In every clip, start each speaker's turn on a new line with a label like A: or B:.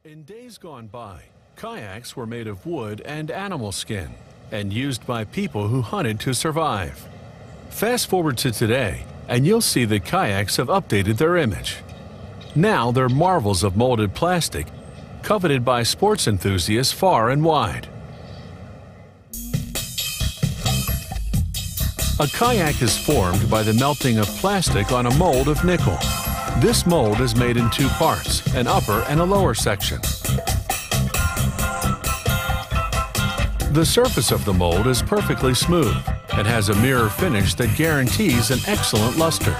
A: In days gone by, kayaks were made of wood and animal skin and used by people who hunted to survive. Fast forward to today, and you'll see that kayaks have updated their image. Now they're marvels of molded plastic, coveted by sports enthusiasts far and wide. A kayak is formed by the melting of plastic on a mold of nickel. This mold is made in two parts, an upper and a lower section. The surface of the mold is perfectly smooth and has a mirror finish that guarantees an excellent luster.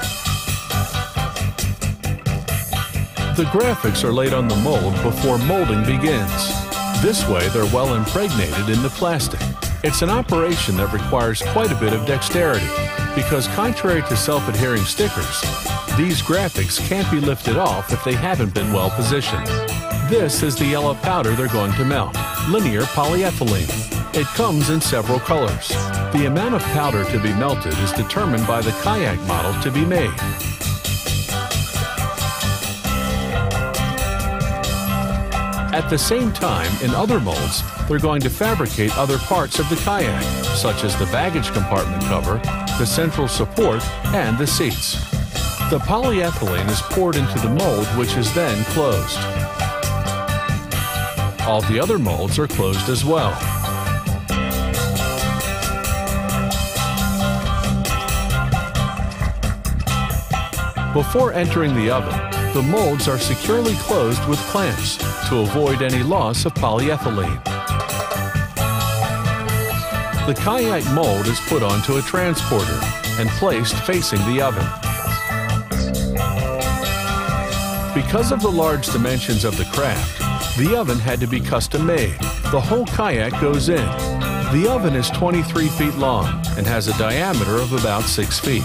A: The graphics are laid on the mold before molding begins. This way they're well impregnated in the plastic. It's an operation that requires quite a bit of dexterity because, contrary to self-adhering stickers, these graphics can't be lifted off if they haven't been well positioned. This is the yellow powder they're going to melt, linear polyethylene. It comes in several colors. The amount of powder to be melted is determined by the kayak model to be made. At the same time, in other molds, they're going to fabricate other parts of the kayak, such as the baggage compartment cover, the central support, and the seats. The polyethylene is poured into the mold, which is then closed. All the other molds are closed as well. Before entering the oven, the molds are securely closed with clamps to avoid any loss of polyethylene. The kayak mold is put onto a transporter and placed facing the oven. Because of the large dimensions of the craft, the oven had to be custom made. The whole kayak goes in. The oven is 23 feet long and has a diameter of about 6 feet.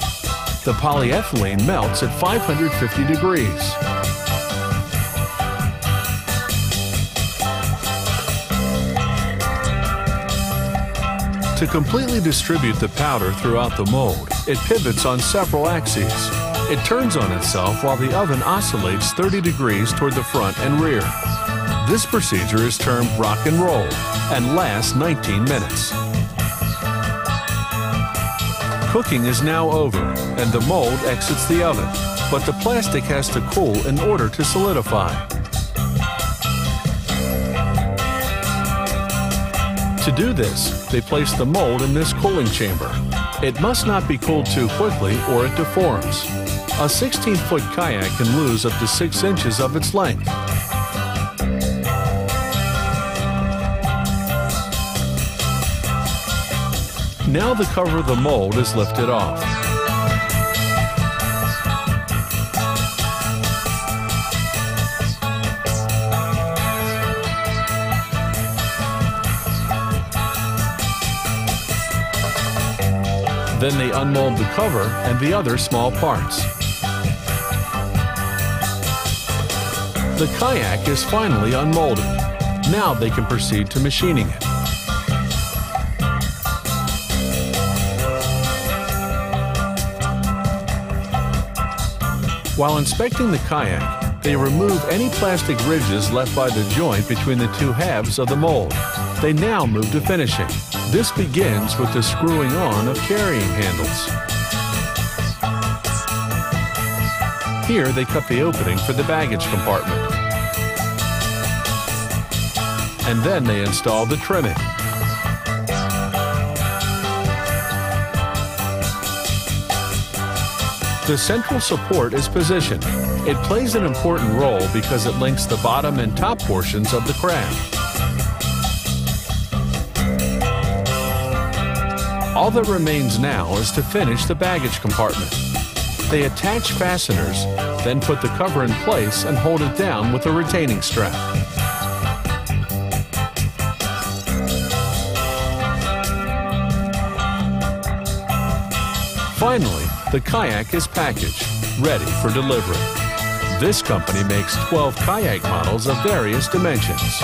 A: The polyethylene melts at 550 degrees. To completely distribute the powder throughout the mold, it pivots on several axes. It turns on itself while the oven oscillates 30 degrees toward the front and rear. This procedure is termed rock and roll and lasts 19 minutes. Cooking is now over and the mold exits the oven, but the plastic has to cool in order to solidify. To do this, they place the mold in this cooling chamber. It must not be cooled too quickly or it deforms. A 16-foot kayak can lose up to 6 inches of its length. Now the cover of the mold is lifted off. Then they unmold the cover and the other small parts. The kayak is finally unmolded. Now they can proceed to machining it. While inspecting the kayak, they remove any plastic ridges left by the joint between the two halves of the mold. They now move to finishing. This begins with the screwing on of carrying handles. Here they cut the opening for the baggage compartment. And then they install the trimming. The central support is positioned. It plays an important role because it links the bottom and top portions of the craft. All that remains now is to finish the baggage compartment. They attach fasteners, then put the cover in place and hold it down with a retaining strap. Finally, the kayak is packaged, ready for delivery. This company makes 12 kayak models of various dimensions.